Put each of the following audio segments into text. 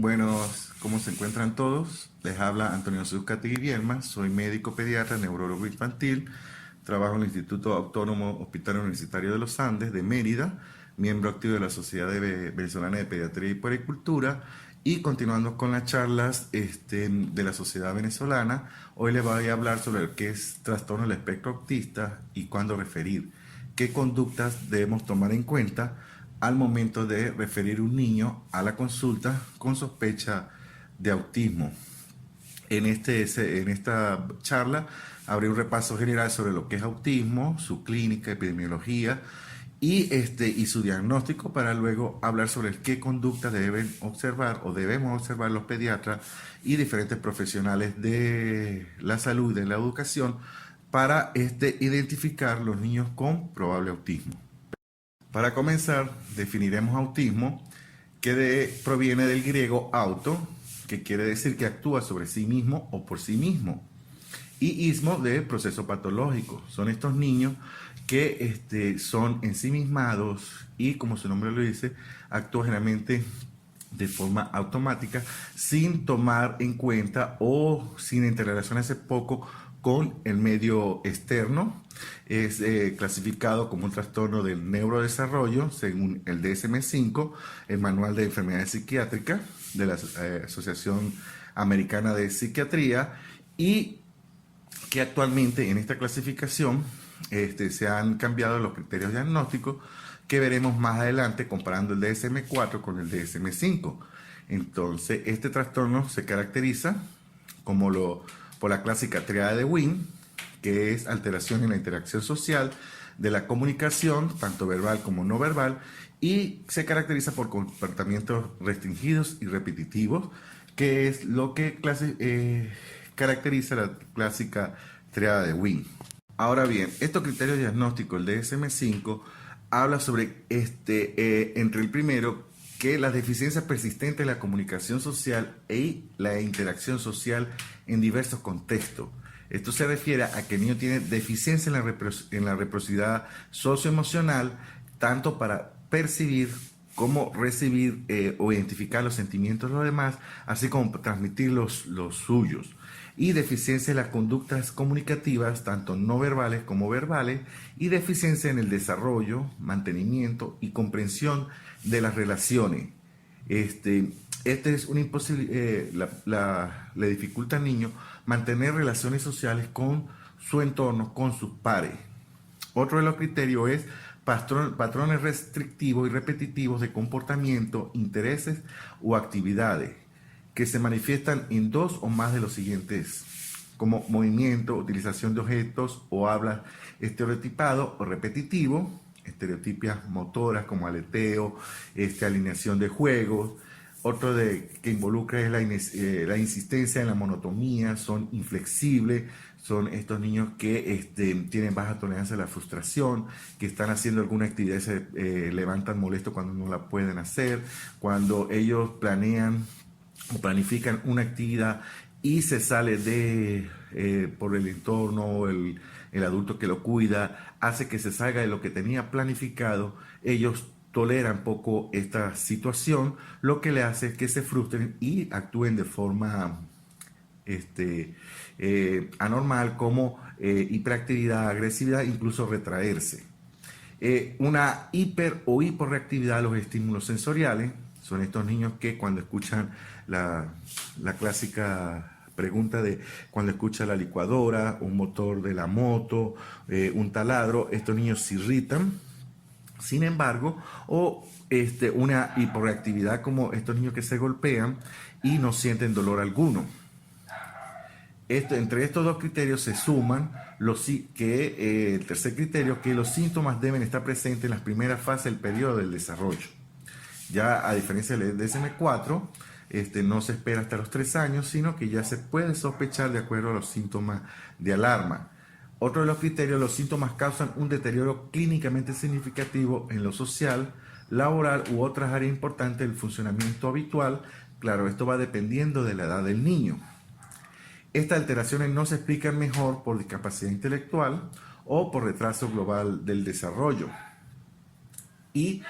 Buenos, ¿cómo se encuentran todos? Les habla Antonio Zúcate Guillermo, soy médico pediatra, neurólogo infantil, trabajo en el Instituto Autónomo Hospital Universitario de los Andes de Mérida, miembro activo de la Sociedad Venezolana de Pediatría y Puericultura, y continuando con las charlas de la Sociedad Venezolana, hoy les voy a hablar sobre lo que es trastorno del espectro autista y cuándo referir, qué conductas debemos tomar en cuenta al momento de referir un niño a la consulta con sospecha de autismo. En esta charla haré un repaso general sobre lo que es autismo, su clínica, epidemiología y su diagnóstico, para luego hablar sobre qué conductas deben observar o debemos observar los pediatras y diferentes profesionales de la salud y de la educación para identificar los niños con probable autismo. Para comenzar, definiremos autismo, que proviene del griego auto, que quiere decir que actúa sobre sí mismo o por sí mismo, y ismo de proceso patológico. Son estos niños que son ensimismados y, como su nombre lo dice, actúan generalmente de forma automática, sin tomar en cuenta o sin interrelacionarse poco con el medio externo. Es clasificado como un trastorno del neurodesarrollo según el DSM-5, el Manual de Enfermedades Psiquiátricas de la Asociación Americana de Psiquiatría, y que actualmente en esta clasificación se han cambiado los criterios diagnósticos, que veremos más adelante comparando el DSM-4 con el DSM-5. Entonces, este trastorno se caracteriza por la clásica triada de Wien, que es alteración en la interacción social, de la comunicación, tanto verbal como no verbal, y se caracteriza por comportamientos restringidos y repetitivos, que es lo que caracteriza la clásica triada de Wien. Ahora bien, estos criterios diagnósticos, el DSM-5, habla sobre, entre el primero, que las deficiencias persistentes en la comunicación social y la interacción social en diversos contextos. Esto se refiere a que el niño tiene deficiencia en la reciprocidad socioemocional, tanto para percibir como recibir o identificar los sentimientos de los demás, así como transmitir los suyos. Y deficiencia en las conductas comunicativas, tanto no verbales como verbales, y deficiencia en el desarrollo, mantenimiento y comprensión de las relaciones. Es una imposibilidad, le dificulta al niño mantener relaciones sociales con su entorno, con sus pares. Otro de los criterios es patrones restrictivos y repetitivos de comportamiento, intereses o actividades que se manifiestan en dos o más de los siguientes, como movimiento, utilización de objetos o habla estereotipado o repetitivo, estereotipias motoras como aleteo, alineación de juegos. Otro que involucra es la insistencia en la monotonía, son inflexibles, son estos niños que tienen baja tolerancia a la frustración, que están haciendo alguna actividad y se levantan molestos cuando no la pueden hacer, cuando ellos planean o planifican una actividad y se sale por el entorno, el adulto que lo cuida, hace que se salga de lo que tenía planificado. Ellos toleran poco esta situación, lo que le hace que se frustren y actúen de forma anormal, como hiperactividad, agresividad, incluso retraerse. Una hiper o hiporreactividad a los estímulos sensoriales. Son estos niños que cuando escuchan la clásica pregunta de cuando escucha la licuadora, un motor de la moto, un taladro, estos niños se irritan. Sin embargo, una hiporreactividad como estos niños que se golpean y no sienten dolor alguno. Entre estos dos criterios se suman el tercer criterio, que los síntomas deben estar presentes en las primeras fases del periodo del desarrollo. Ya a diferencia del DSM-4, no se espera hasta los 3 años, sino que ya se puede sospechar de acuerdo a los síntomas de alarma. Otro de los criterios, los síntomas causan un deterioro clínicamente significativo en lo social, laboral u otras áreas importantes del funcionamiento habitual. Claro, esto va dependiendo de la edad del niño. Estas alteraciones no se explican mejor por discapacidad intelectual o por retraso global del desarrollo. Y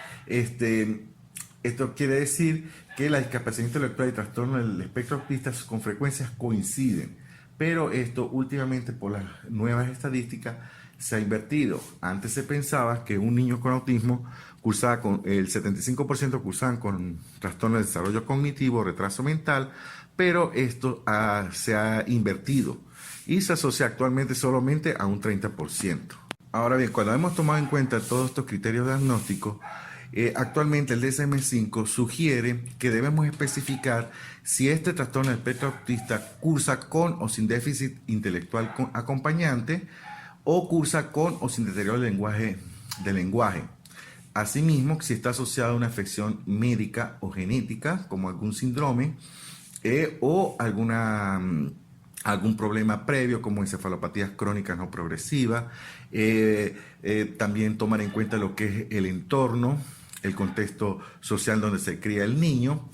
Esto quiere decir que la discapacidad intelectual y trastorno del espectro autista con frecuencias coinciden, pero esto últimamente por las nuevas estadísticas se ha invertido. Antes se pensaba que un niño con autismo cursaba con el 75% cursaban con trastorno de desarrollo cognitivo, retraso mental, pero esto se ha invertido y se asocia actualmente solamente a un 30%. Ahora bien, cuando hemos tomado en cuenta todos estos criterios diagnósticos, actualmente el DSM-5 sugiere que debemos especificar si este trastorno del espectro autista cursa con o sin déficit intelectual acompañante o cursa con o sin deterioro del lenguaje. Asimismo, si está asociado a una afección médica o genética, como algún síndrome o algún problema previo como encefalopatías crónicas no progresivas. También tomar en cuenta lo que es el entorno, el contexto social donde se cría el niño.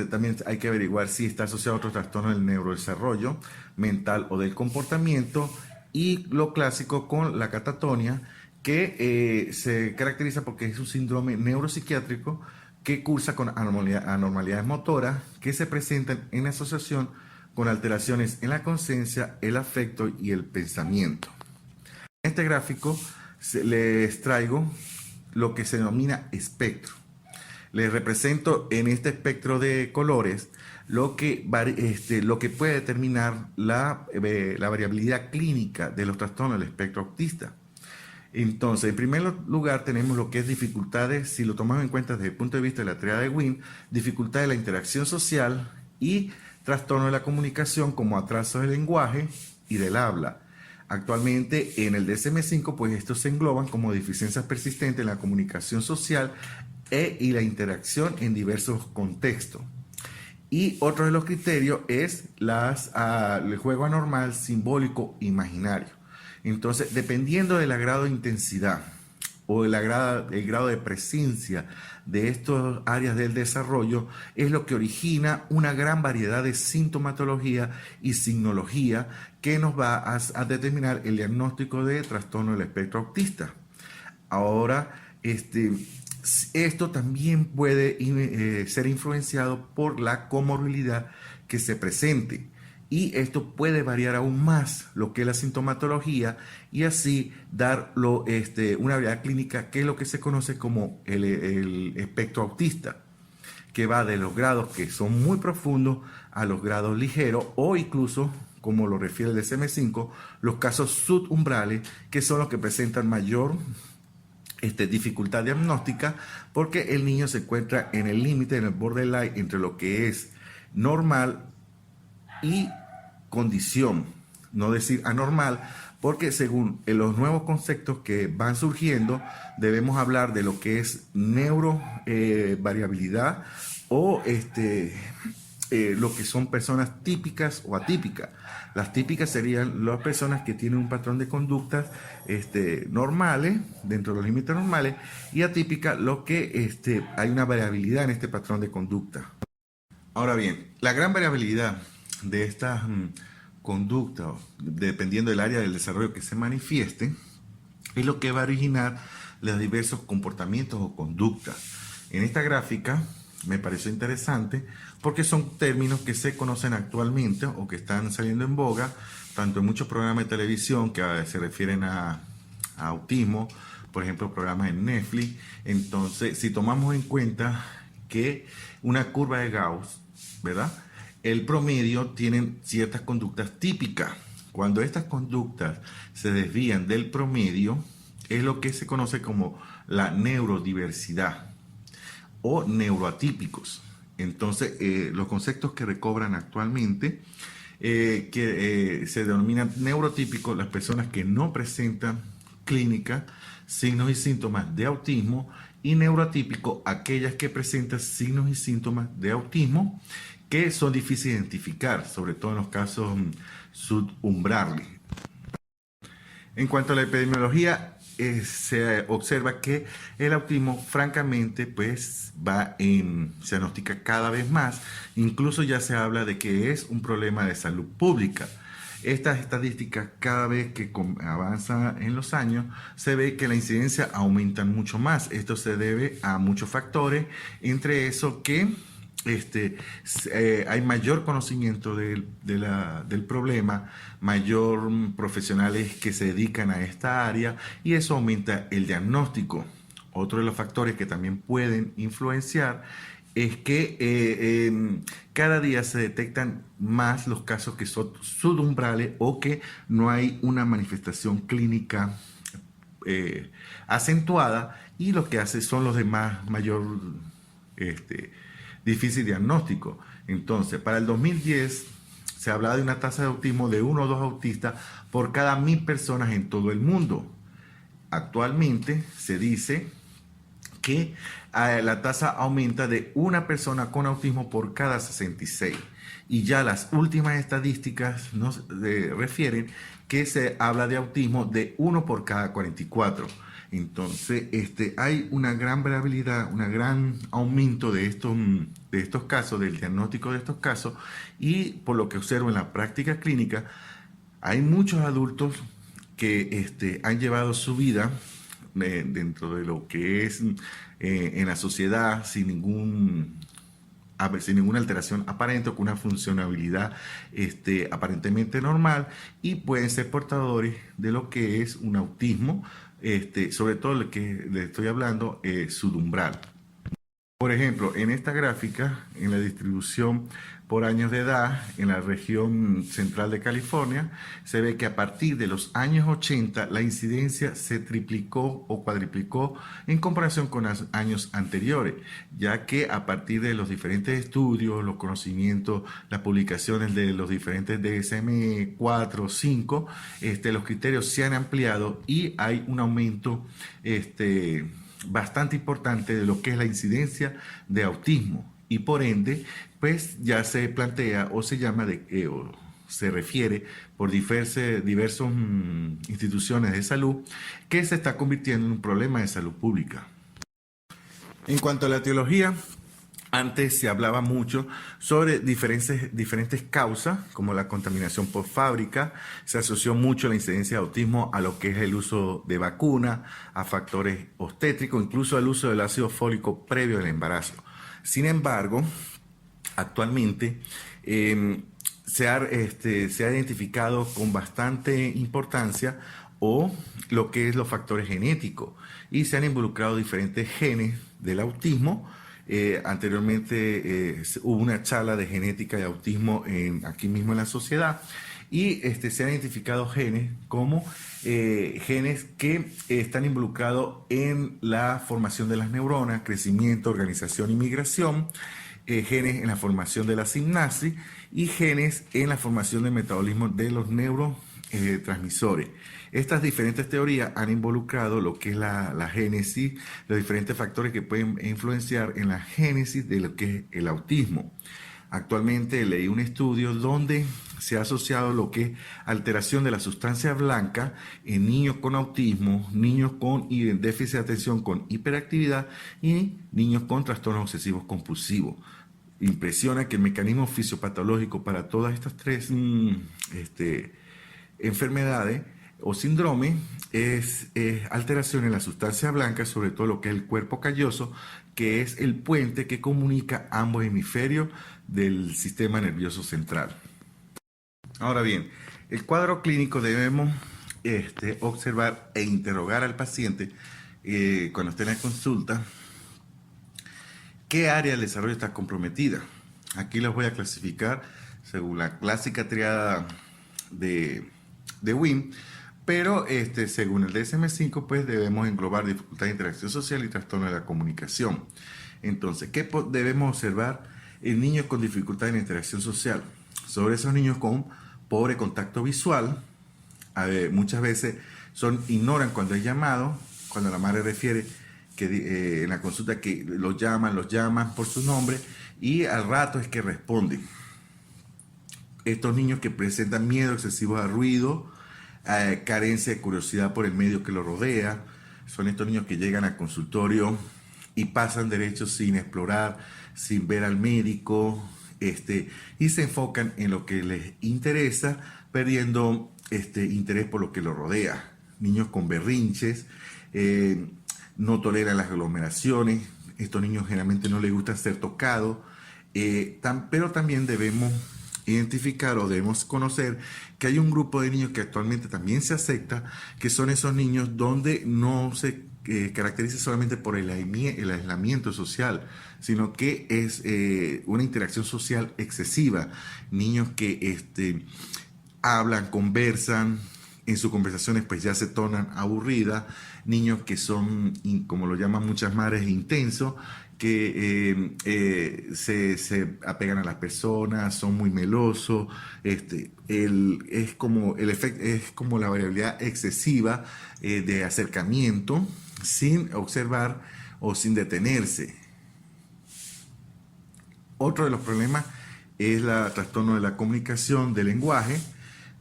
También hay que averiguar si está asociado a otros trastornos del neurodesarrollo mental o del comportamiento. Y lo clásico con la catatonia, que se caracteriza porque es un síndrome neuropsiquiátrico que cursa con anormalidades motoras que se presentan en asociación con alteraciones en la conciencia, el afecto y el pensamiento. En este gráfico les traigo lo que se denomina espectro. Les represento en este espectro de colores lo que puede determinar la variabilidad clínica de los trastornos del espectro autista. Entonces, en primer lugar tenemos lo que es dificultades, si lo tomamos en cuenta desde el punto de vista de la triada de Wien, dificultad de la interacción social y trastorno de la comunicación como atraso del lenguaje y del habla. Actualmente en el DSM-5 pues estos se engloban como deficiencias persistentes en la comunicación social y la interacción en diversos contextos. Y otro de los criterios es el juego anormal, simbólico, imaginario. Entonces, dependiendo del grado de intensidad o el grado de presencia de estas áreas del desarrollo, es lo que origina una gran variedad de sintomatología y signología que nos va a determinar el diagnóstico de trastorno del espectro autista. Ahora, esto también puede ser influenciado por la comorbilidad que se presente. Y esto puede variar aún más lo que es la sintomatología y así dar una variedad clínica que es lo que se conoce como el espectro autista, que va de los grados que son muy profundos a los grados ligeros o incluso, como lo refiere el DSM-5, los casos subumbrales, que son los que presentan mayor dificultad diagnóstica porque el niño se encuentra en el límite, en el borderline entre lo que es normal y condición, no decir anormal, porque según los nuevos conceptos que van surgiendo, debemos hablar de lo que es neurovariabilidad o lo que son personas típicas o atípicas. Las típicas serían las personas que tienen un patrón de conductas normales, dentro de los límites normales, y atípicas, lo que hay una variabilidad en este patrón de conducta. Ahora bien, la gran variabilidad de estas conductas, dependiendo del área del desarrollo que se manifieste, es lo que va a originar los diversos comportamientos o conductas. En esta gráfica me pareció interesante porque son términos que se conocen actualmente o que están saliendo en boga, tanto en muchos programas de televisión que se refieren a autismo, por ejemplo, programas en Netflix. Entonces, si tomamos en cuenta que una curva de Gauss, ¿verdad?, el promedio tienen ciertas conductas típicas. Cuando estas conductas se desvían del promedio, es lo que se conoce como la neurodiversidad o neuroatípicos. Entonces, los conceptos que recobran actualmente, se denominan neurotípicos las personas que no presentan clínica, signos y síntomas de autismo, y neuroatípico aquellas que presentan signos y síntomas de autismo que son difíciles de identificar, sobre todo en los casos subumbrales. En cuanto a la epidemiología, se observa que el autismo, francamente, pues se diagnostica cada vez más. Incluso ya se habla de que es un problema de salud pública. Estas estadísticas, cada vez que avanza en los años, se ve que la incidencia aumenta mucho más. Esto se debe a muchos factores, entre eso que hay mayor conocimiento del problema, mayor profesionales que se dedican a esta área, y eso aumenta el diagnóstico. Otro de los factores que también pueden influenciar es que cada día se detectan más los casos que son subumbrales o que no hay una manifestación clínica acentuada, y lo que hace son los demás mayor difícil diagnóstico. Entonces, para el 2010 se hablaba de una tasa de autismo de 1 o 2 autistas por cada 1000 personas en todo el mundo. Actualmente se dice que la tasa aumenta de una persona con autismo por cada 66. Y ya las últimas estadísticas nos refieren que se habla de autismo de 1 por cada 44. Entonces, hay una gran variabilidad, un gran aumento de estos casos, del diagnóstico de estos casos, y por lo que observo en la práctica clínica, hay muchos adultos que han llevado su vida dentro de lo que es en la sociedad sin ninguna alteración aparente o con una funcionabilidad aparentemente normal, y pueden ser portadores de lo que es un autismo, sobre todo lo que le estoy hablando, subumbral. Por ejemplo, en esta gráfica, en la distribución por años de edad en la región central de California, se ve que a partir de los años 80 la incidencia se triplicó o cuadriplicó en comparación con los años anteriores, ya que a partir de los diferentes estudios, los conocimientos, las publicaciones de los diferentes DSM-4, 5, los criterios se han ampliado y hay un aumento bastante importante de lo que es la incidencia de autismo, y por ende pues ya se plantea o se llama o se refiere por diversas instituciones de salud que se está convirtiendo en un problema de salud pública. En cuanto a la etiología, antes se hablaba mucho sobre diferentes causas, como la contaminación por fábrica. Se asoció mucho la incidencia de autismo a lo que es el uso de vacuna, a factores obstétricos, incluso al uso del ácido fólico previo al embarazo. Sin embargo, actualmente se ha identificado con bastante importancia lo que es los factores genéticos, y se han involucrado diferentes genes del autismo. Anteriormente hubo una charla de genética de autismo aquí mismo en la sociedad, y se han identificado genes como genes que están involucrados en la formación de las neuronas, crecimiento, organización y migración, genes en la formación de la sinapsis y genes en la formación del metabolismo de los neurotransmisores. Estas diferentes teorías han involucrado lo que es la génesis, los diferentes factores que pueden influenciar en la génesis de lo que es el autismo. Actualmente leí un estudio donde se ha asociado lo que es alteración de la sustancia blanca en niños con autismo, niños con déficit de atención con hiperactividad y niños con trastornos obsesivos compulsivos. Impresiona que el mecanismo fisiopatológico para todas estas tres enfermedades o síndrome es alteración en la sustancia blanca, sobre todo lo que es el cuerpo calloso, que es el puente que comunica ambos hemisferios del sistema nervioso central. Ahora bien, el cuadro clínico debemos observar e interrogar al paciente cuando esté en la consulta qué área del desarrollo está comprometida. Aquí los voy a clasificar según la clásica triada de WIM, pero según el DSM-5 pues debemos englobar dificultad de interacción social y trastorno de la comunicación. Entonces, ¿qué debemos observar en niños con dificultad en interacción social? Sobre esos niños con pobre contacto visual, muchas veces ignoran cuando es llamado, cuando la madre refiere que en la consulta que los llaman por su nombre y al rato es que responden. Estos niños que presentan miedo excesivo al ruido, carencia de curiosidad por el medio que los rodea, son estos niños que llegan al consultorio y pasan derecho sin explorar, sin ver al médico, y se enfocan en lo que les interesa, perdiendo interés por lo que los rodea. Niños con berrinches, no toleran las aglomeraciones. Estos niños generalmente no les gusta ser tocados, pero también debemos identificar o debemos conocer que hay un grupo de niños que actualmente también se acepta, que son esos niños donde no se caracteriza solamente por el aislamiento social, sino que es una interacción social excesiva. Niños que hablan, conversan, en sus conversaciones pues ya se tornan aburridas, niños que son, como lo llaman muchas madres, intensos, que se apegan a las personas, son muy melosos, es como el efecto, es como la variabilidad excesiva de acercamiento sin observar o sin detenerse. Otro de los problemas es el trastorno de la comunicación, del lenguaje.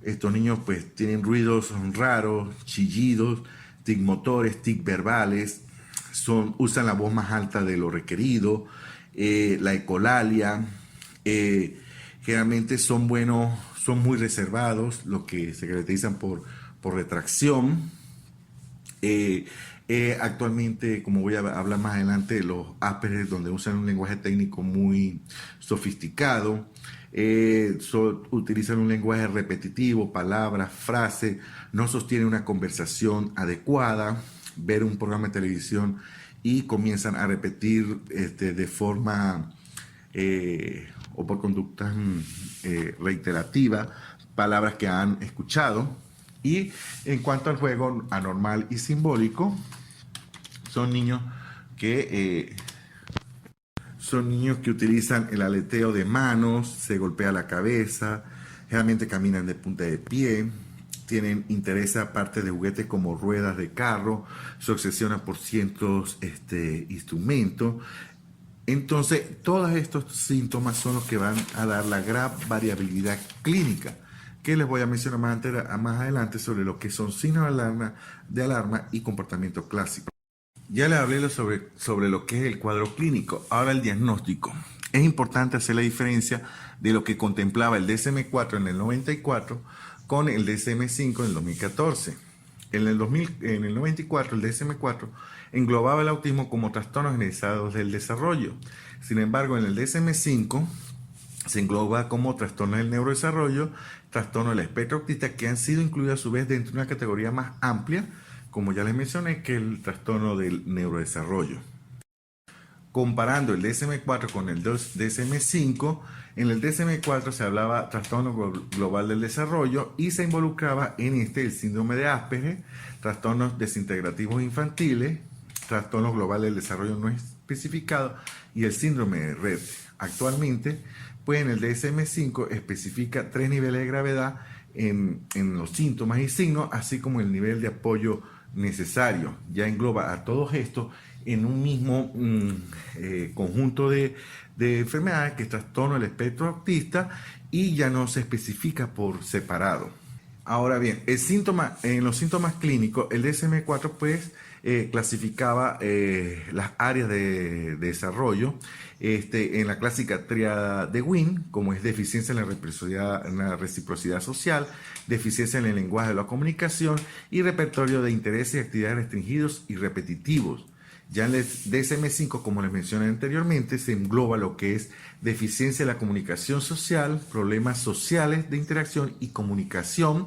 Estos niños pues tienen ruidos raros, chillidos, tic motores, tic verbales, usan la voz más alta de lo requerido, la ecolalia, generalmente son muy reservados, los que se caracterizan por retracción. Actualmente, como voy a hablar más adelante, los Asperger, donde usan un lenguaje técnico muy sofisticado, utilizan un lenguaje repetitivo, palabras, frases, no sostienen una conversación adecuada, ver un programa de televisión y comienzan a repetir de forma o por conductas reiterativas palabras que han escuchado. Y en cuanto al juego anormal y simbólico, son niños que utilizan el aleteo de manos, se golpea la cabeza, generalmente caminan de punta de pie, tienen interés aparte de juguetes como ruedas de carro, se obsesionan por ciertos instrumentos. Entonces, todos estos síntomas son los que van a dar la gran variabilidad clínica, que les voy a mencionar más adelante sobre lo que son signos de alarma y comportamiento clásico. Ya les hablé sobre lo que es el cuadro clínico. Ahora el diagnóstico. Es importante hacer la diferencia de lo que contemplaba el DSM-4 en el 94 con el DSM-5 en el 2014. En el 94, el DSM-4 englobaba el autismo como trastornos generalizados del desarrollo. Sin embargo, en el DSM-5 se engloba como trastorno del neurodesarrollo, trastorno del espectro autista, que han sido incluidos a su vez dentro de una categoría más amplia, como ya les mencioné, que el trastorno del neurodesarrollo. Comparando el DSM-4 con el DSM-5, en el DSM-4 se hablaba trastorno global del desarrollo y se involucraba en el síndrome de Asperger, trastornos desintegrativos infantiles, trastorno global del desarrollo no especificado y el síndrome de Rett. Actualmente, pues en el DSM-5 especifica 3 niveles de gravedad en los síntomas y signos, así como el nivel de apoyo necesario. Ya engloba a todos estos en un mismo conjunto de enfermedades, que es trastorno del espectro autista, y ya no se especifica por separado. Ahora bien, en los síntomas clínicos, el DSM-4 pues clasificaba las áreas de desarrollo en la clásica tríada de Wien, como es deficiencia en la reciprocidad social, deficiencia en el lenguaje de la comunicación y repertorio de intereses y actividades restringidos y repetitivos. Ya en el DSM-5, como les mencioné anteriormente, se engloba lo que es deficiencia en la comunicación social, problemas sociales de interacción y comunicación,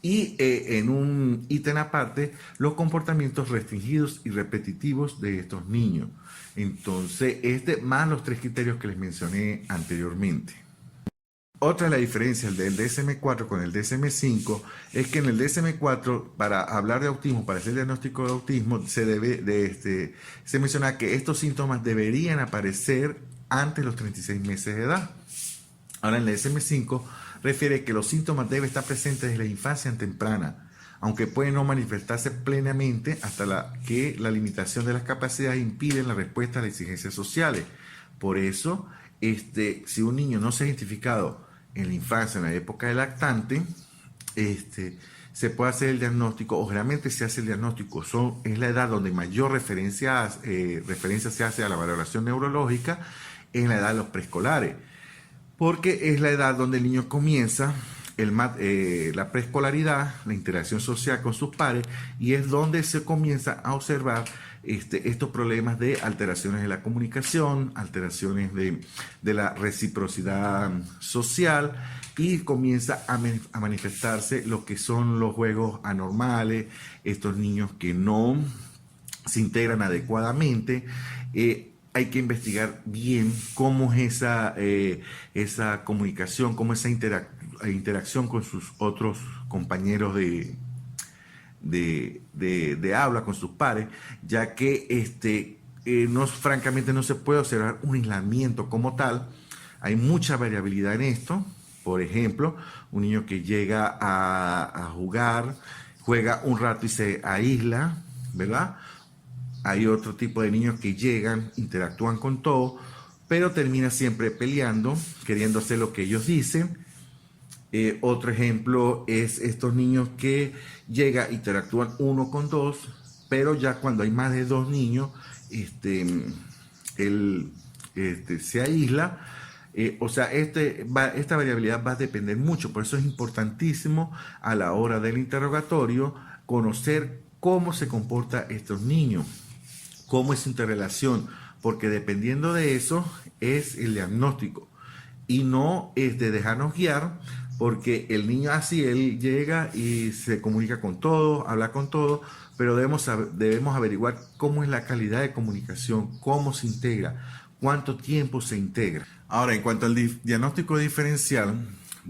y en un ítem aparte, los comportamientos restringidos y repetitivos de estos niños. Entonces, más los 3 criterios que les mencioné anteriormente. Otra de las diferencias del DSM-4 con el DSM-5 es que en el DSM-4, para hablar de autismo, para hacer el diagnóstico de autismo, se menciona que estos síntomas deberían aparecer antes de los 36 meses de edad. Ahora en el DSM-5 refiere que los síntomas deben estar presentes desde la infancia temprana, aunque pueden no manifestarse plenamente hasta que la limitación de las capacidades impide la respuesta a las exigencias sociales. Por eso, si un niño no se ha identificado en la infancia, en la época del lactante, se puede hacer el diagnóstico, o generalmente se hace el diagnóstico, es la edad donde mayor referencia se hace a la valoración neurológica, en la edad de los preescolares. porque es la edad donde el niño comienza la preescolaridad, la interacción social con sus pares, y es donde se comienza a observar estos problemas de alteraciones de la comunicación, alteraciones de la reciprocidad social, y comienza a manifestarse lo que son los juegos anormales, estos niños que no se integran adecuadamente. Hay que investigar bien cómo es esa comunicación, cómo esa interacción con sus otros compañeros de habla, con sus pares, ya que francamente no se puede observar un aislamiento como tal. Hay mucha variabilidad en esto. Por ejemplo, un niño que llega a jugar, juega un rato y se aísla, ¿verdad? Hay otro tipo de niños que llegan, interactúan con todo, pero termina siempre peleando, queriendo hacer lo que ellos dicen. Otro ejemplo es estos niños que llegan, interactúan uno con dos, pero ya cuando hay más de dos niños, él se aísla. O sea, esta variabilidad va a depender mucho, por eso es importantísimo a la hora del interrogatorio conocer cómo se comportan estos niños, cómo es su interrelación, porque dependiendo de eso es el diagnóstico, y no es de dejarnos guiar, porque el niño así, él llega y se comunica con todo, habla con todo, pero debemos averiguar cómo es la calidad de comunicación, cómo se integra, cuánto tiempo se integra. Ahora, en cuanto al diagnóstico diferencial,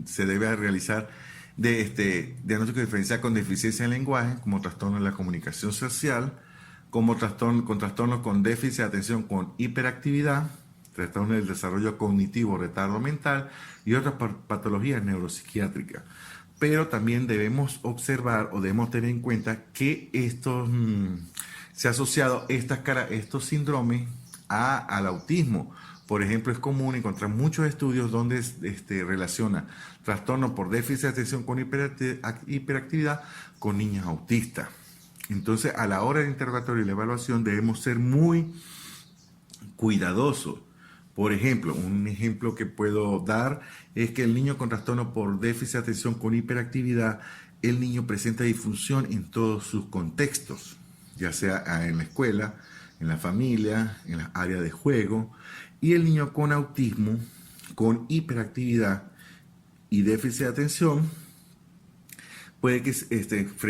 se debe realizar diagnóstico diferencial con deficiencia en lenguaje, como trastorno en la comunicación social, como trastornos con déficit de atención con hiperactividad, trastorno del desarrollo cognitivo, retardo mental y otras patologías neuropsiquiátricas. Pero también debemos observar o debemos tener en cuenta que se ha asociado estos síndromes al autismo. Por ejemplo, es común encontrar muchos estudios donde relaciona trastorno por déficit de atención con hiperactividad con niños autistas. Entonces, a la hora del interrogatorio y la evaluación debemos ser muy cuidadosos. Por ejemplo, un ejemplo que puedo dar es que el niño con trastorno por déficit de atención con hiperactividad, el niño presenta disfunción en todos sus contextos, ya sea en la escuela, en la familia, en las áreas de juego, y el niño con autismo, con hiperactividad y déficit de atención, puede que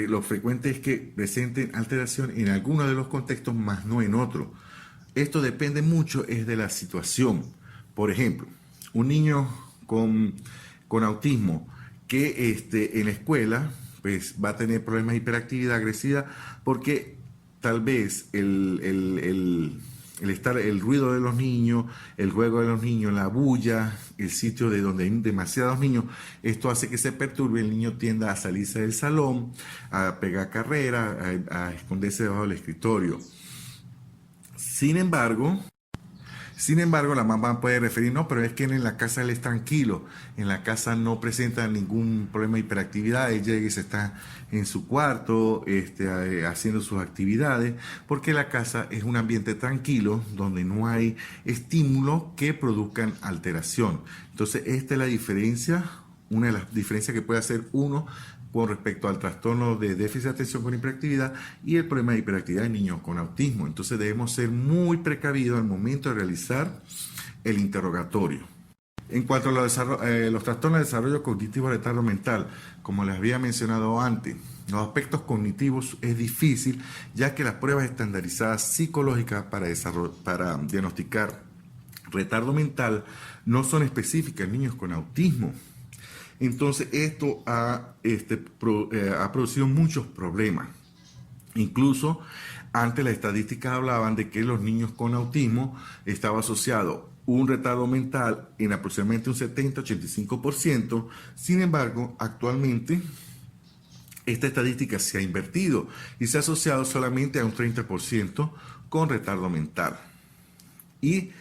lo frecuente es que presenten alteración en alguno de los contextos, más no en otro. Esto depende mucho es de la situación. Por ejemplo, un niño con autismo que en la escuela pues va a tener problemas de hiperactividad, agresividad, porque tal vez el ruido de los niños, el juego de los niños, la bulla, el sitio de donde hay demasiados niños, esto hace que se perturbe, el niño tienda a salirse del salón, a pegar carrera, a esconderse debajo del escritorio. Sin embargo, la mamá puede referir, no, pero es que en la casa él es tranquilo, en la casa no presenta ningún problema de hiperactividad, él llega y se está en su cuarto haciendo sus actividades, porque la casa es un ambiente tranquilo donde no hay estímulos que produzcan alteración. Entonces, esta es la diferencia, una de las diferencias que puede hacer uno con respecto al trastorno de déficit de atención con hiperactividad y el problema de hiperactividad en niños con autismo. Entonces debemos ser muy precavidos al momento de realizar el interrogatorio. En cuanto a los trastornos de desarrollo cognitivo, retardo mental, como les había mencionado antes, los aspectos cognitivos es difícil, ya que las pruebas estandarizadas psicológicas para diagnosticar retardo mental no son específicas en niños con autismo. Entonces esto ha producido muchos problemas. Incluso antes las estadísticas hablaban de que los niños con autismo estaba asociado un retardo mental en aproximadamente un 70-85%. Sin embargo, actualmente esta estadística se ha invertido y se ha asociado solamente a un 30% con retardo mental. Y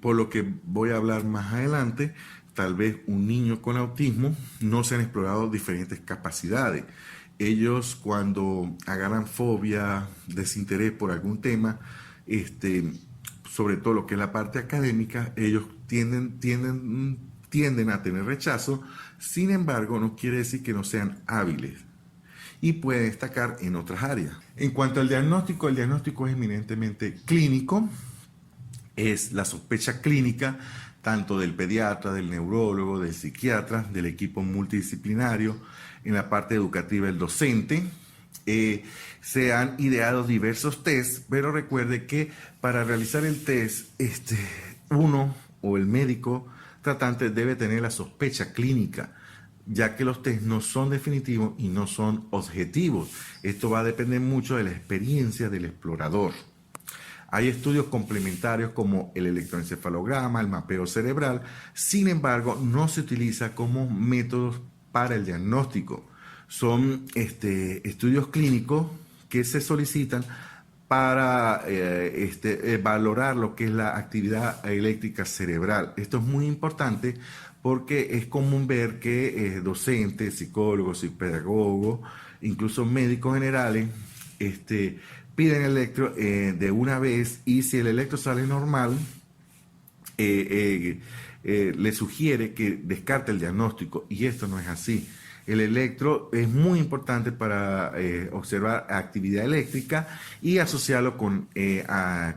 por lo que voy a hablar más adelante, tal vez un niño con autismo no se han explorado diferentes capacidades. Ellos cuando agarran fobia, desinterés por algún tema, sobre todo lo que es la parte académica, ellos tienden tienden a tener rechazo, sin embargo, no quiere decir que no sean hábiles y puede destacar en otras áreas. En cuanto al diagnóstico, el diagnóstico es eminentemente clínico, es la sospecha clínica tanto del pediatra, del neurólogo, del psiquiatra, del equipo multidisciplinario, en la parte educativa el docente. Se han ideado diversos tests, pero recuerde que para realizar el test, uno o el médico tratante debe tener la sospecha clínica, ya que los test no son definitivos y no son objetivos. Esto va a depender mucho de la experiencia del explorador. Hay estudios complementarios como el electroencefalograma, el mapeo cerebral, sin embargo, no se utiliza como métodos para el diagnóstico. Son estudios clínicos que se solicitan para valorar lo que es la actividad eléctrica cerebral. Esto es muy importante porque es común ver que docentes, psicólogos y pedagogos, incluso médicos generales, piden el electro de una vez, y si el electro sale normal, le sugiere que descarte el diagnóstico, y esto no es así. El electro es muy importante para observar actividad eléctrica y asociarlo con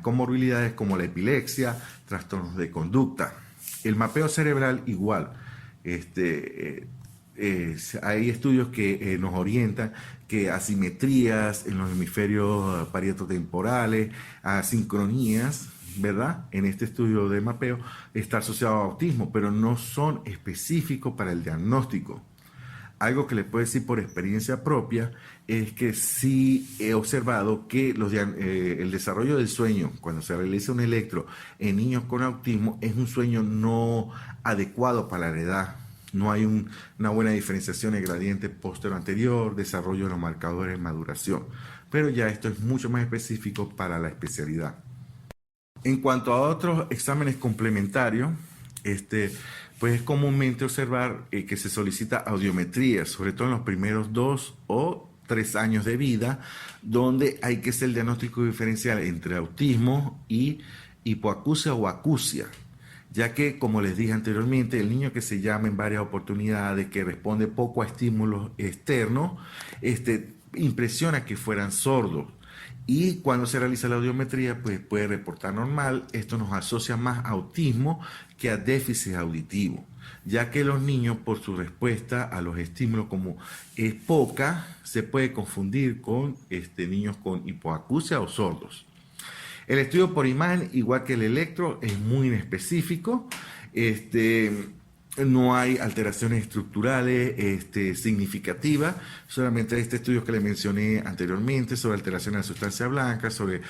comorbilidades como la epilepsia, trastornos de conducta. El mapeo cerebral igual. Hay estudios que nos orientan que asimetrías en los hemisferios parietotemporales, asincronías, ¿verdad? En este estudio de mapeo está asociado a autismo, pero no son específicos para el diagnóstico. Algo que le puedo decir por experiencia propia es que sí he observado que el desarrollo del sueño, cuando se realiza un electro en niños con autismo, es un sueño no adecuado para la edad. No hay una buena diferenciación de gradiente postero-anterior, desarrollo de los marcadores de maduración. Pero ya esto es mucho más específico para la especialidad. En cuanto a otros exámenes complementarios, pues es comúnmente observar que se solicita audiometría, sobre todo en los primeros 2 o 3 años de vida, donde hay que hacer el diagnóstico diferencial entre autismo y hipoacusia o acusia, ya que, como les dije anteriormente, el niño que se llama en varias oportunidades, que responde poco a estímulos externos, impresiona que fueran sordos. Y cuando se realiza la audiometría, pues puede reportar normal. Esto nos asocia más a autismo que a déficit auditivo, ya que los niños, por su respuesta a los estímulos, como es poca, se puede confundir con niños con hipoacusia o sordos. El estudio por imagen, igual que el electro, es muy inespecífico. No hay alteraciones estructurales significativas, solamente este estudio que le mencioné anteriormente sobre alteraciones de la sustancia blanca, sobre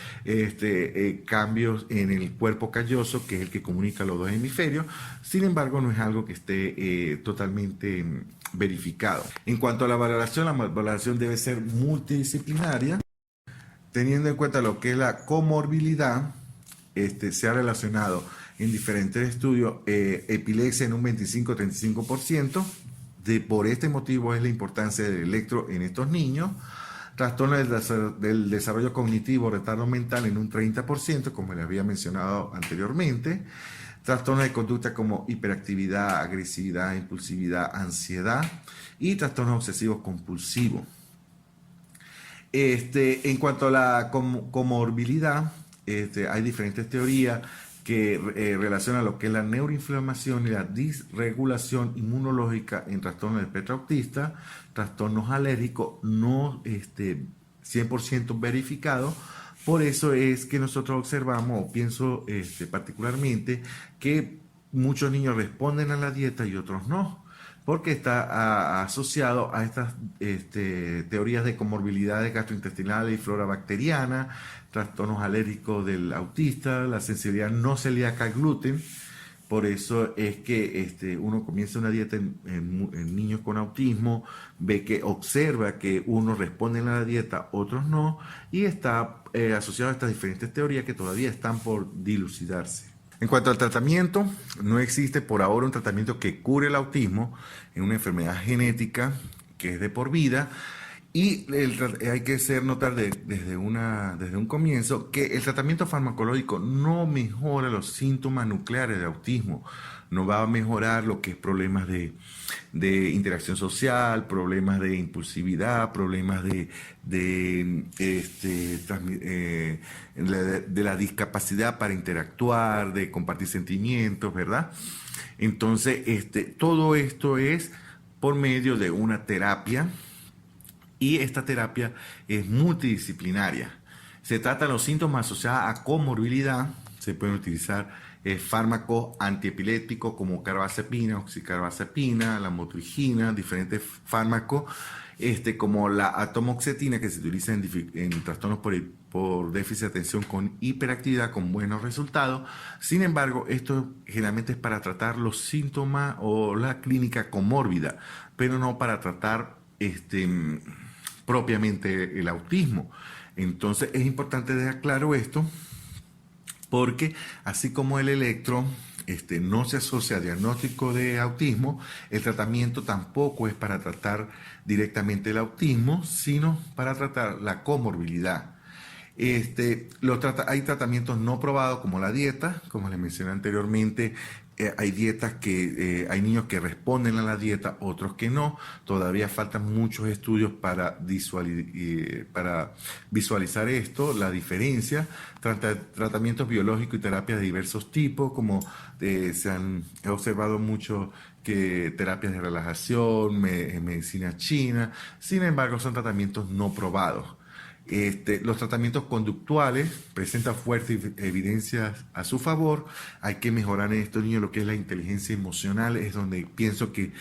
cambios en el cuerpo calloso, que es el que comunica los dos hemisferios. Sin embargo, no es algo que esté totalmente verificado. En cuanto a la valoración debe ser multidisciplinaria, teniendo en cuenta lo que es la comorbilidad. Se ha relacionado en diferentes estudios epilepsia en un 25-35%. Por este motivo es la importancia del electro en estos niños. Trastornos del desarrollo cognitivo, retardo mental en un 30%, como les había mencionado anteriormente. Trastornos de conducta como hiperactividad, agresividad, impulsividad, ansiedad, y trastornos obsesivos compulsivos. En cuanto a la comorbilidad, hay diferentes teorías que relacionan lo que es la neuroinflamación y la disregulación inmunológica en trastornos del espectro autista, trastornos alérgicos no 100% verificados. Por eso es que nosotros observamos, o pienso particularmente, que muchos niños responden a la dieta y otros no, porque está asociado a estas teorías de comorbilidades gastrointestinales y flora bacteriana, trastornos alérgicos del autista, la sensibilidad no celíaca al gluten. Por eso es que uno comienza una dieta en niños con autismo, observa que unos responden a la dieta, otros no, y está asociado a estas diferentes teorías que todavía están por dilucidarse. En cuanto al tratamiento, no existe por ahora un tratamiento que cure el autismo en una enfermedad genética que es de por vida, y hay que notar desde un comienzo que el tratamiento farmacológico no mejora los síntomas nucleares de autismo. no va a mejorar lo que es problemas de interacción social, problemas de impulsividad, problemas de la discapacidad para interactuar, de compartir sentimientos, ¿verdad? Entonces, todo esto es por medio de una terapia, y esta terapia es multidisciplinaria. Se trata de los síntomas asociados a comorbilidad. Se pueden utilizar fármacos antiepilépticos como carbazepina, oxicarbazepina, la motrigina, diferentes fármacos como la atomoxetina, que se utiliza en trastornos por déficit de atención con hiperactividad con buenos resultados. Sin embargo, esto generalmente es para tratar los síntomas o la clínica comórbida, pero no para tratar propiamente el autismo. Entonces es importante dejar claro esto, porque así como el electro no se asocia a diagnóstico de autismo, el tratamiento tampoco es para tratar directamente el autismo, sino para tratar la comorbilidad. Hay tratamientos no probados como la dieta, como les mencioné anteriormente. Hay dietas hay niños que responden a la dieta, otros que no. Todavía faltan muchos estudios para visualizar esto, la diferencia. Tratamientos biológicos y terapias de diversos tipos, como se han observado mucho que terapias de relajación, medicina china. Sin embargo, son tratamientos no probados. Los tratamientos conductuales presentan fuertes evidencias a su favor. Hay que mejorar en estos niños lo que es la inteligencia emocional, es donde pienso que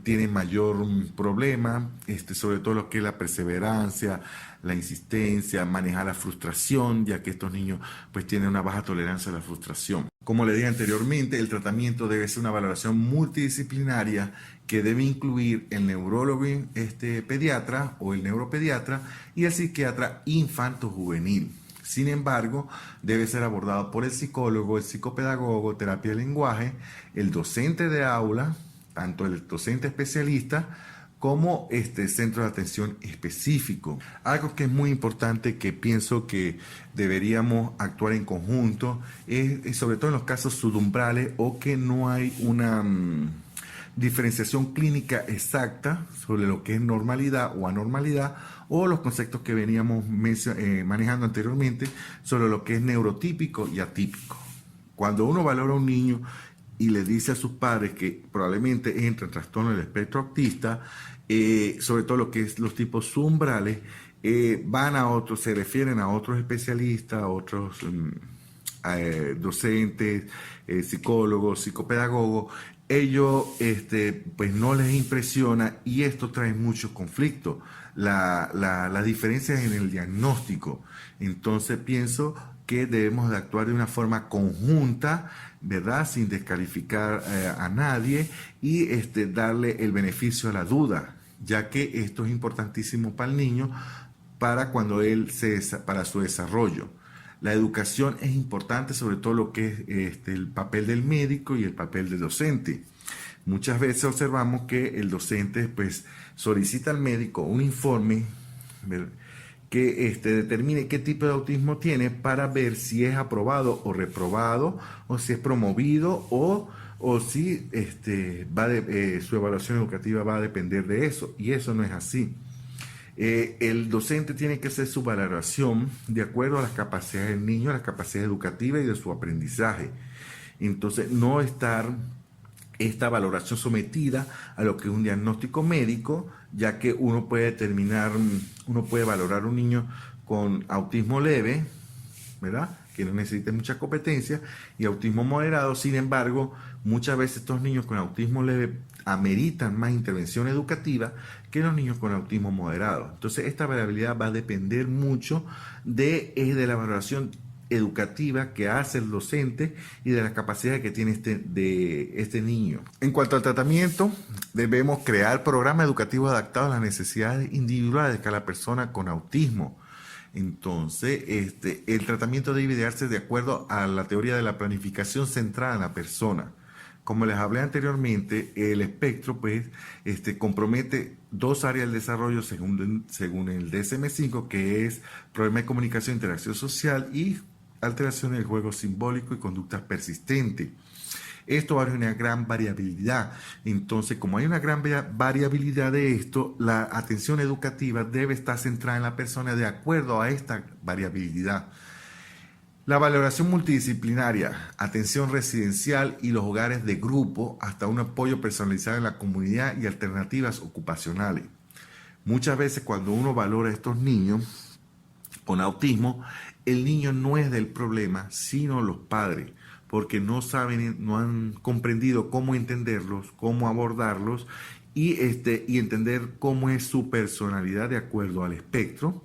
tienen mayor problema, sobre todo lo que es la perseverancia, la insistencia, manejar la frustración, ya que estos niños pues tienen una baja tolerancia a la frustración. Como le dije anteriormente, el tratamiento debe ser una valoración multidisciplinaria que debe incluir el neurólogo pediatra o el neuropediatra y el psiquiatra infanto-juvenil. Sin embargo, debe ser abordado por el psicólogo, el psicopedagogo, terapia de lenguaje, el docente de aula, tanto el docente especialista como centro de atención específico. Algo que es muy importante, que pienso que deberíamos actuar en conjunto, es sobre todo en los casos subumbrales o que no hay una diferenciación clínica exacta sobre lo que es normalidad o anormalidad, o los conceptos que veníamos manejando anteriormente sobre lo que es neurotípico y atípico. Cuando uno valora a un niño y le dice a sus padres que probablemente entra en trastorno del espectro autista, sobre todo lo que es los tipos subumbrales, se refieren a otros especialistas, a otros docentes, psicólogos, psicopedagogos. Ellos pues no les impresiona, y esto trae muchos conflictos, las diferencias en el diagnóstico. Entonces pienso que debemos de actuar de una forma conjunta, ¿verdad? Sin descalificar a nadie, y darle el beneficio a la duda, ya que esto es importantísimo para el niño, para para su desarrollo. La educación es importante, sobre todo lo que es el papel del médico y el papel del docente. Muchas veces observamos que el docente pues solicita al médico un informe, ¿verdad?, que determine qué tipo de autismo tiene, para ver si es aprobado o reprobado, o si es promovido, o si su evaluación educativa va a depender de eso, y eso no es así. El docente tiene que hacer su valoración de acuerdo a las capacidades del niño, a las capacidades educativas y de su aprendizaje. Entonces, no estar esta valoración sometida a lo que es un diagnóstico médico, ya que uno puede valorar un niño con autismo leve, ¿verdad?, que no necesita mucha competencia, y autismo moderado. Sin embargo, muchas veces estos niños con autismo leve ameritan más intervención educativa que los niños con autismo moderado. Entonces, esta variabilidad va a depender mucho de la valoración educativa que hace el docente y de la capacidad que tiene este niño. En cuanto al tratamiento, debemos crear programas educativos adaptados a las necesidades individuales de cada persona con autismo. Entonces, el tratamiento debe idearse de acuerdo a la teoría de la planificación centrada en la persona. Como les hablé anteriormente, el espectro pues, compromete dos áreas del desarrollo según el DSM-5, que es problema de comunicación, interacción social y alteración del juego simbólico y conductas persistentes. Esto va a haber una gran variabilidad. Entonces, como hay una gran variabilidad de esto, la atención educativa debe estar centrada en la persona de acuerdo a esta variabilidad. La valoración multidisciplinaria, atención residencial y los hogares de grupo, hasta un apoyo personalizado en la comunidad y alternativas ocupacionales. Muchas veces cuando uno valora a estos niños con autismo, el niño no es del problema, sino los padres, porque no saben, no han comprendido cómo entenderlos, cómo abordarlos y entender cómo es su personalidad de acuerdo al espectro.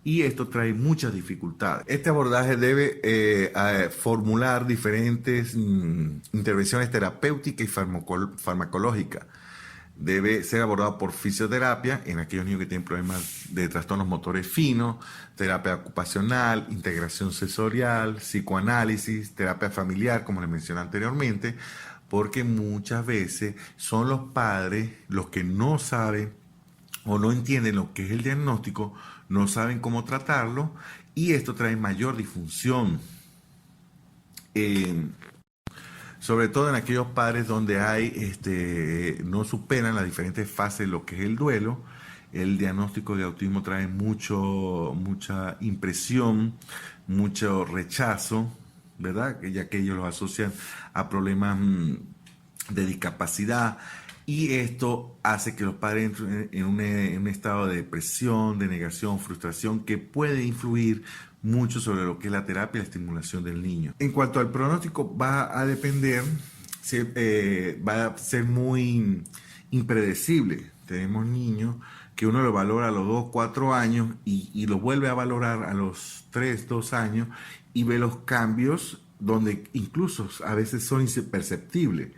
Y esto trae muchas dificultades. Este abordaje debe formular diferentes intervenciones terapéuticas y farmacológicas. Debe ser abordado por fisioterapia en aquellos niños que tienen problemas de trastornos motores finos, terapia ocupacional, integración sensorial, psicoanálisis, terapia familiar, como les mencioné anteriormente, porque muchas veces son los padres los que no saben o no entienden lo que es el diagnóstico, no saben cómo tratarlo y esto trae mayor disfunción. Sobre todo en aquellos padres donde no superan las diferentes fases de lo que es el duelo. El diagnóstico de autismo trae mucha impresión, mucho rechazo, ¿verdad? Ya que ellos lo asocian a problemas de discapacidad. Y esto hace que los padres entren en un estado de depresión, de negación, frustración, que puede influir mucho sobre lo que es la terapia y la estimulación del niño. En cuanto al pronóstico, va a depender, va a ser muy impredecible. Tenemos niños que uno lo valora a los 2, 4 años y lo vuelve a valorar a los 3, 2 años y ve los cambios donde incluso a veces son imperceptibles.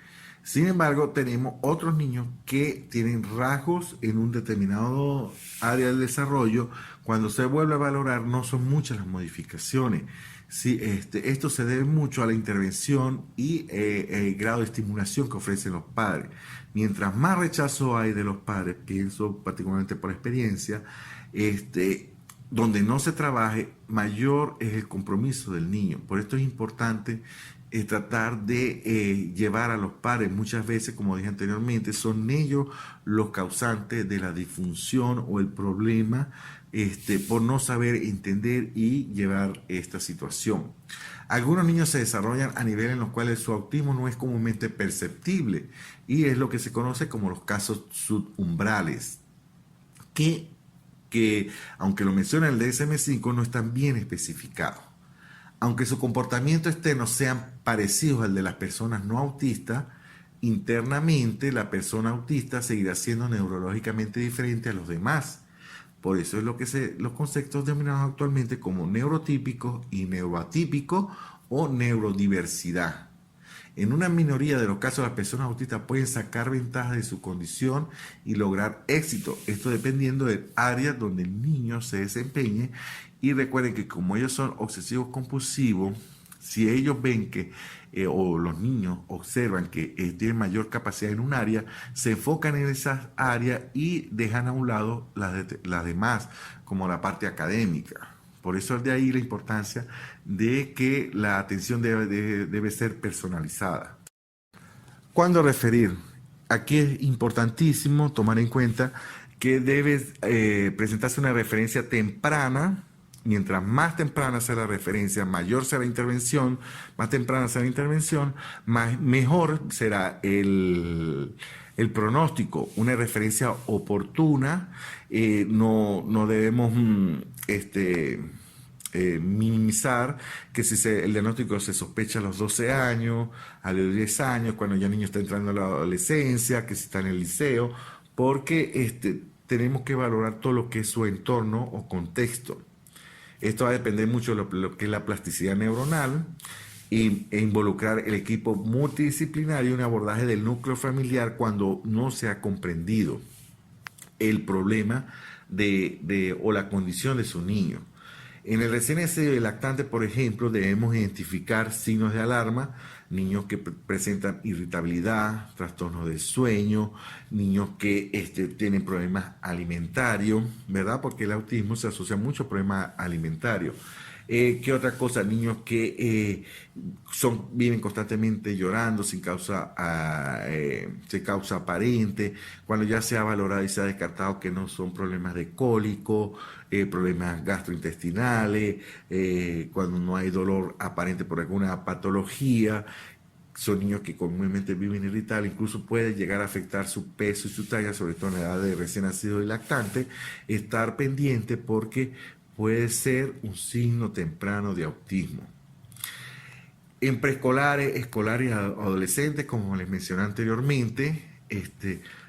Sin embargo, tenemos otros niños que tienen rasgos en un determinado área del desarrollo. Cuando se vuelve a valorar, no son muchas las modificaciones. Sí, esto se debe mucho a la intervención y el grado de estimulación que ofrecen los padres. Mientras más rechazo hay de los padres, pienso particularmente por experiencia, donde no se trabaje, mayor es el compromiso del niño. Por esto es importante tratar de llevar a los padres. Muchas veces, como dije anteriormente, son ellos los causantes de la disfunción o el problema por no saber entender y llevar esta situación. Algunos niños se desarrollan a niveles en los cuales su autismo no es comúnmente perceptible y es lo que se conoce como los casos subumbrales, que aunque lo menciona el DSM-5, no están bien especificados. Aunque su comportamiento externo sean parecidos al de las personas no autistas, internamente la persona autista seguirá siendo neurológicamente diferente a los demás. Por eso es lo que los conceptos denominados actualmente como neurotípicos y neuroatípicos o neurodiversidad. En una minoría de los casos, las personas autistas pueden sacar ventaja de su condición y lograr éxito. Esto dependiendo del área donde el niño se desempeñe. Y recuerden que como ellos son obsesivos compulsivos, si ellos ven o los niños observan que tienen mayor capacidad en un área, se enfocan en esas áreas y dejan a un lado las demás, como la parte académica. Por eso es de ahí la importancia de que la atención debe ser personalizada. ¿Cuándo referir? Aquí es importantísimo tomar en cuenta que debe presentarse una referencia temprana. Mientras más temprana sea la referencia, mayor será la intervención, más temprana será la intervención, mejor será el pronóstico. Una referencia oportuna, no debemos minimizar que si el diagnóstico se sospecha a los 12 años, a los 10 años, cuando ya el niño está entrando a la adolescencia, que si está en el liceo, porque tenemos que valorar todo lo que es su entorno o contexto. Esto va a depender mucho de lo que es la plasticidad neuronal e involucrar el equipo multidisciplinario en un abordaje del núcleo familiar cuando no se ha comprendido el problema o la condición de su niño. En el recién nacido y lactante, por ejemplo, debemos identificar signos de alarma, niños que presentan irritabilidad, trastornos de sueño, niños que tienen problemas alimentarios, ¿verdad? Porque el autismo se asocia mucho a problemas alimentarios. ¿Qué otra cosa? Niños que viven constantemente llorando sin causa aparente, cuando ya se ha valorado y se ha descartado que no son problemas de cólico, problemas gastrointestinales, cuando no hay dolor aparente por alguna patología. Son niños que comúnmente viven irritables, incluso puede llegar a afectar su peso y su talla, sobre todo en la edad de recién nacido y lactante. Estar pendiente porque puede ser un signo temprano de autismo. En preescolares, escolares y adolescentes, como les mencioné anteriormente,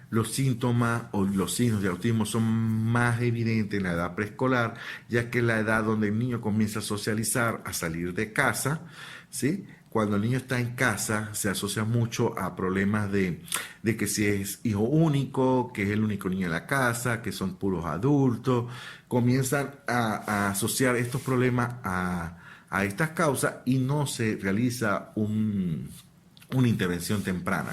los síntomas o los signos de autismo son más evidentes en la edad preescolar, ya que es la edad donde el niño comienza a socializar, a salir de casa, ¿sí? Cuando el niño está en casa se asocia mucho a problemas de que si es hijo único, que es el único niño en la casa, que son puros adultos, comienzan a asociar estos problemas a estas causas y no se realiza una intervención temprana.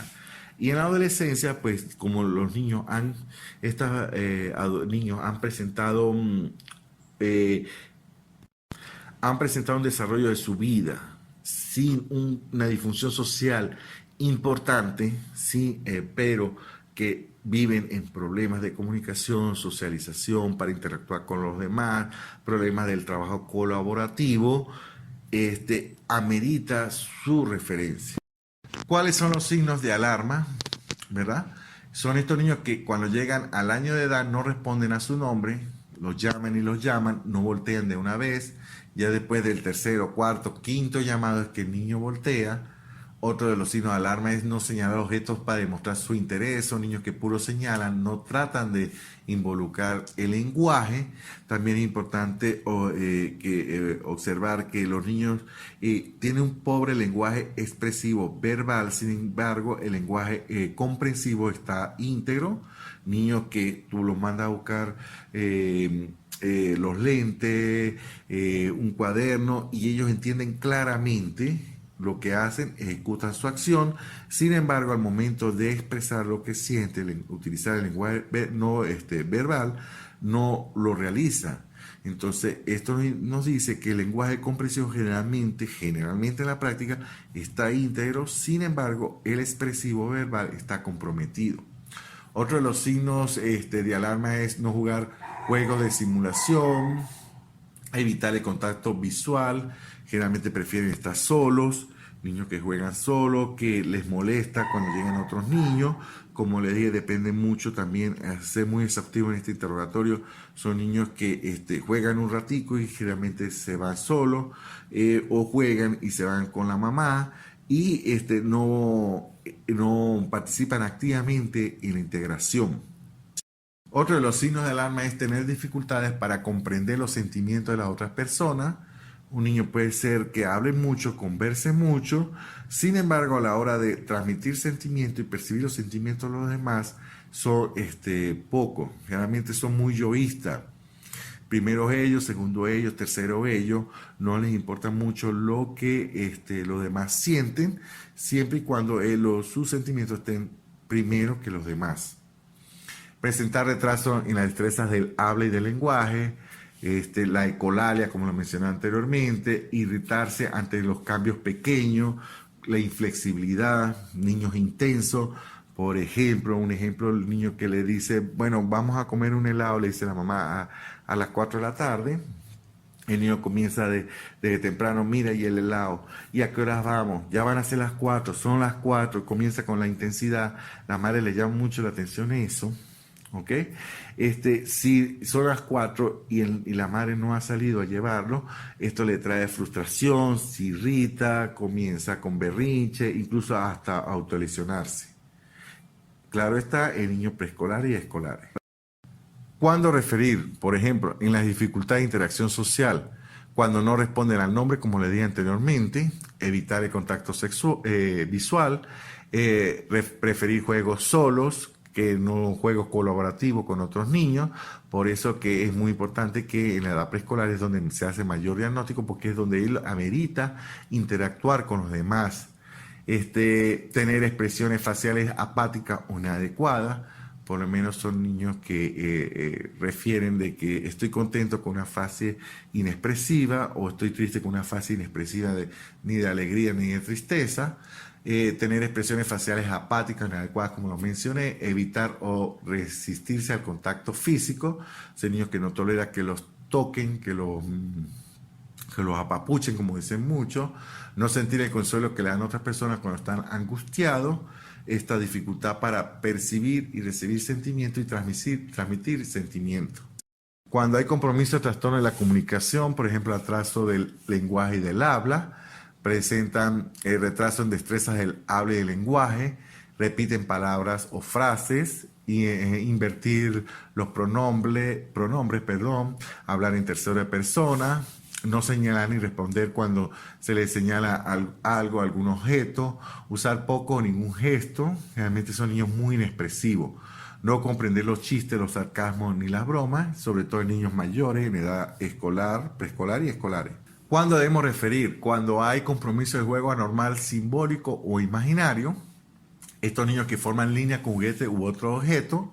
Y en la adolescencia, pues como los niños niños eh, han presentado un desarrollo de su vida sin una disfunción social importante, sí, pero que viven en problemas de comunicación, socialización, para interactuar con los demás, problemas del trabajo colaborativo, amerita su referencia. ¿Cuáles son los signos de alarma? ¿Verdad? Son estos niños que cuando llegan al año de edad no responden a su nombre, los llaman y los llaman, no voltean de una vez, ya después del tercero, cuarto, quinto llamado es que el niño voltea. Otro de los signos de alarma es no señalar objetos para demostrar su interés. Son niños que puro señalan, no tratan de involucrar el lenguaje. También es importante observar que los niños tienen un pobre lenguaje expresivo verbal, sin embargo el lenguaje comprensivo está íntegro. Niños que tú los mandas a buscar los lentes, un cuaderno, y ellos entienden claramente lo que hacen, ejecutan su acción. Sin embargo, al momento de expresar lo que sienten, utilizar el lenguaje verbal, no lo realiza. Entonces, esto nos dice que el lenguaje comprensivo generalmente en la práctica está íntegro, sin embargo, el expresivo verbal está comprometido. Otro de los signos de alarma es no jugar juegos de simulación, evitar el contacto visual, generalmente prefieren estar solos, niños que juegan solos, que les molesta cuando llegan otros niños. Como les dije, depende mucho también, ser muy exhaustivo en este interrogatorio, son niños que juegan un ratico y generalmente se van solos, o juegan y se van con la mamá, y no participan activamente en la integración. Otro de los signos de alarma es tener dificultades para comprender los sentimientos de las otras personas. Un niño puede ser que hable mucho, converse mucho, sin embargo a la hora de transmitir sentimientos y percibir los sentimientos de los demás son pocos, generalmente son muy yoístas. Primero ellos, segundo ellos, tercero ellos, no les importa mucho lo que los demás sienten, siempre y cuando sus sentimientos estén primero que los demás. Presentar retraso en las destrezas del habla y del lenguaje, la ecolalia, como lo mencioné anteriormente, irritarse ante los cambios pequeños, la inflexibilidad, niños intensos. Por ejemplo, el niño que le dice, bueno, vamos a comer un helado, le dice la mamá a las 4 de la tarde. El niño comienza desde temprano, mira, y el helado, ¿y a qué horas vamos? Ya van a ser las 4, son las 4, comienza con la intensidad. La madre le llama mucho la atención eso. ¿Ok? Si son las 4 y la madre no ha salido a llevarlo, esto le trae frustración, se irrita, comienza con berrinche, incluso hasta autolesionarse. Claro está, en niños preescolares y escolares. ¿Cuándo referir? Por ejemplo, en las dificultades de interacción social, cuando no responden al nombre, como le dije anteriormente, evitar el contacto visual, preferir juegos solos, que no juegos colaborativos con otros niños. Por eso que es muy importante que en la edad preescolar es donde se hace mayor diagnóstico, porque es donde él amerita interactuar con los demás. Tener expresiones faciales apáticas o inadecuadas, por lo menos son niños que refieren de que estoy contento con una fase inexpresiva o estoy triste con una fase inexpresiva ni de alegría ni de tristeza. Tener expresiones faciales apáticas inadecuadas, como lo mencioné, evitar o resistirse al contacto físico, ser niños que no toleran que los toquen, que los apapuchen, como dicen muchos, no sentir el consuelo que le dan otras personas cuando están angustiados, esta dificultad para percibir y recibir sentimientos y transmitir sentimientos. Cuando hay compromiso de trastorno de la comunicación, por ejemplo, atraso del lenguaje y del habla, presentan retraso en destrezas del habla y del lenguaje, repiten palabras o frases, invertir los pronombres, hablar en tercera persona, no señalar ni responder cuando se le señala algo, algún objeto, usar poco o ningún gesto, generalmente son niños muy inexpresivos, no comprender los chistes, los sarcasmos ni las bromas, sobre todo en niños mayores en edad escolar, preescolar y escolares. ¿Cuándo debemos referir? Cuando hay compromiso de juego anormal, simbólico o imaginario, estos niños que forman línea con juguete u otro objeto,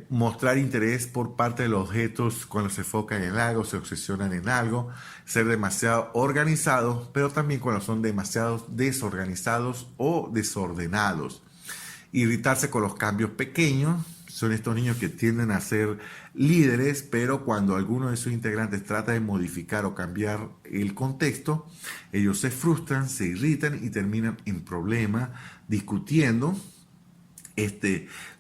mostrar interés por parte de los objetos cuando se enfocan en algo, se obsesionan en algo, ser demasiado organizados, pero también cuando son demasiado desorganizados o desordenados. Irritarse con los cambios pequeños, son estos niños que tienden a ser líderes, pero cuando alguno de sus integrantes trata de modificar o cambiar el contexto, ellos se frustran, se irritan y terminan en problemas, discutiendo.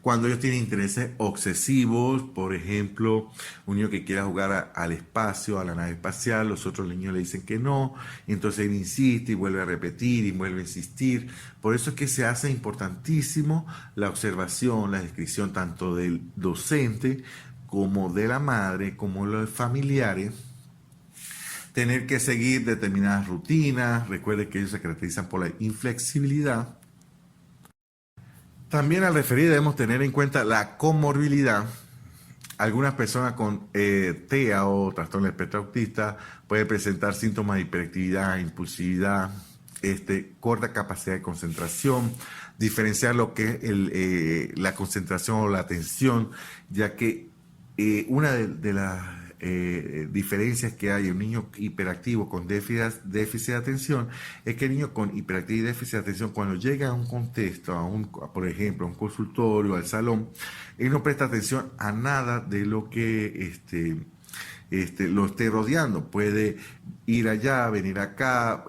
Cuando ellos tienen intereses obsesivos, por ejemplo, un niño que quiera jugar al espacio, a la nave espacial, los otros niños le dicen que no, entonces él insiste y vuelve a repetir y vuelve a insistir. Por eso es que se hace importantísimo la observación, la descripción tanto del docente como de la madre, como los familiares. Tener que seguir determinadas rutinas, recuerde que ellos se caracterizan por la inflexibilidad. También al referir debemos tener en cuenta la comorbilidad. Algunas personas con TEA o trastorno del espectro autista pueden presentar síntomas de hiperactividad, impulsividad, corta capacidad de concentración, diferenciar lo que es la concentración o la atención, ya que una de las diferencias que hay en un niño hiperactivo con déficit de atención es que el niño con hiperactividad y déficit de atención, cuando llega a un contexto, por ejemplo, a un consultorio, al salón, él no presta atención a nada de lo que lo esté rodeando. Puede ir allá, venir acá,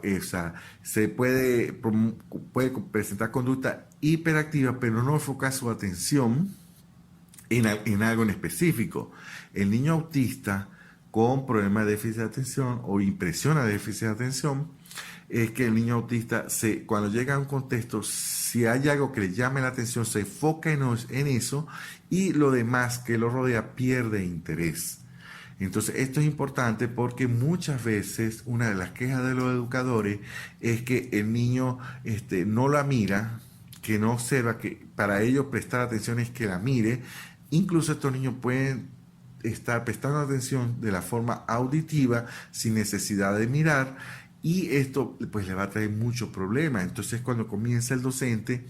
se puede presentar conducta hiperactiva, pero no enfocar su atención en algo en específico. El niño autista con problemas de déficit de atención o impresión a déficit de atención es que el niño autista, cuando llega a un contexto, si hay algo que le llame la atención, se enfoca en eso y lo demás que lo rodea pierde interés. Entonces, esto es importante porque muchas veces una de las quejas de los educadores es que el niño no la mira, que no observa, que para ellos prestar atención es que la mire. Incluso estos niños pueden estar prestando atención de la forma auditiva sin necesidad de mirar, y esto pues le va a traer muchos problemas. Entonces, cuando comienza el docente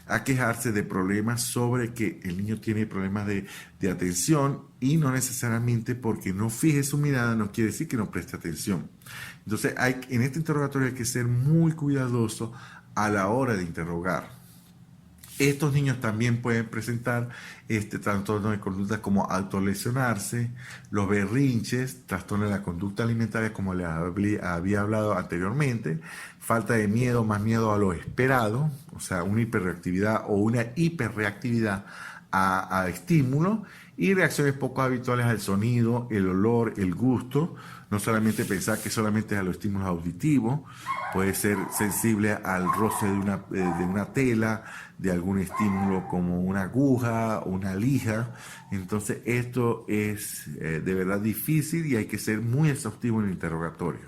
a quejarse de problemas sobre que el niño tiene problemas de atención, y no necesariamente porque no fije su mirada no quiere decir que no preste atención. Entonces, en este interrogatorio hay que ser muy cuidadoso a la hora de interrogar. Estos niños también pueden presentar trastornos de conducta como autolesionarse, los berrinches, trastornos de la conducta alimentaria, como les había hablado anteriormente, falta de miedo, más miedo a lo esperado, o sea, una hiperreactividad o una hiperreactividad a estímulos, y reacciones poco habituales al sonido, el olor, el gusto. No solamente pensar que solamente es a los estímulos auditivos, puede ser sensible al roce de una tela, de algún estímulo como una aguja o una lija. Entonces esto es de verdad difícil y hay que ser muy exhaustivo en el interrogatorio.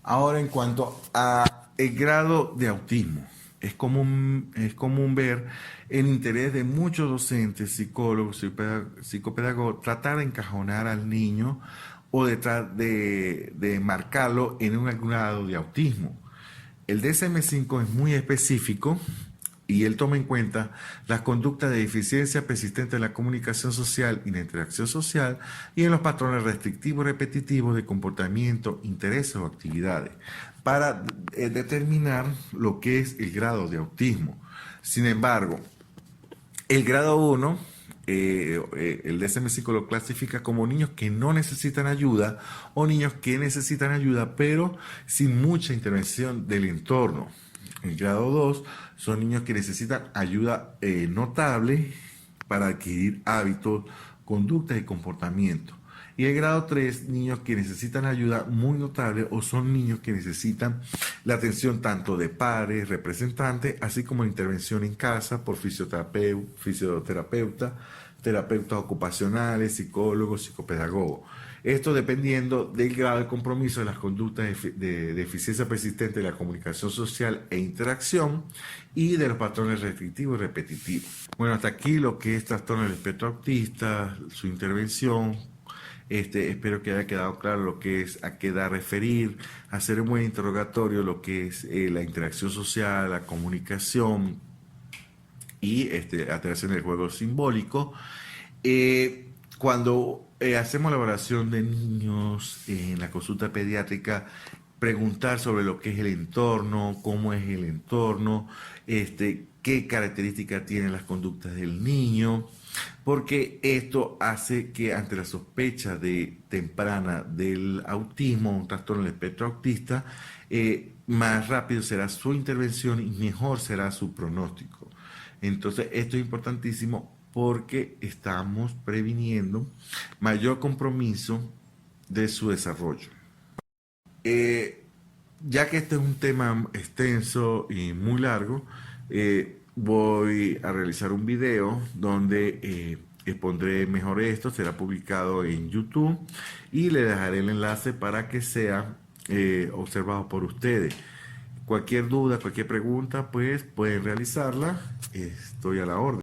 Ahora, en cuanto a el grado de autismo, es común ver el interés de muchos docentes, psicólogos, psicopedagogos, tratar de encajonar al niño o de marcarlo en algún grado de autismo. El DSM-5 es muy específico y él toma en cuenta las conductas de deficiencia persistente en la comunicación social y la interacción social y en los patrones restrictivos repetitivos de comportamiento, intereses o actividades para determinar lo que es el grado de autismo. Sin embargo, el grado 1, el DSM-5 lo clasifica como niños que no necesitan ayuda o niños que necesitan ayuda pero sin mucha intervención del entorno. El grado 2 son niños que necesitan ayuda notable para adquirir hábitos, conductas y comportamientos. Y el grado 3, niños que necesitan ayuda muy notable o son niños que necesitan la atención tanto de padres, representantes, así como la intervención en casa por fisioterapeuta, terapeutas ocupacionales, psicólogos, psicopedagogos. Esto dependiendo del grado de compromiso de las conductas de deficiencia persistente de la comunicación social e interacción y de los patrones restrictivos y repetitivos. Bueno, hasta aquí lo que es trastorno del espectro autista, su intervención. Espero que haya quedado claro lo que es a qué edad referir, hacer un buen interrogatorio, lo que es la interacción social, la comunicación y atención del juego simbólico. Cuando hacemos la evaluación de niños en la consulta pediátrica, preguntar sobre lo que es el entorno, cómo es el entorno, qué características tienen las conductas del niño, porque esto hace que ante la sospecha temprana del autismo, un trastorno del espectro autista, más rápido será su intervención y mejor será su pronóstico. Entonces, esto es importantísimo porque estamos previniendo mayor compromiso de su desarrollo. Ya que este es un tema extenso y muy largo, voy a realizar un video donde expondré mejor esto, será publicado en YouTube y le dejaré el enlace para que sea observado por ustedes. Cualquier duda, cualquier pregunta, pues pueden realizarla, estoy a la orden.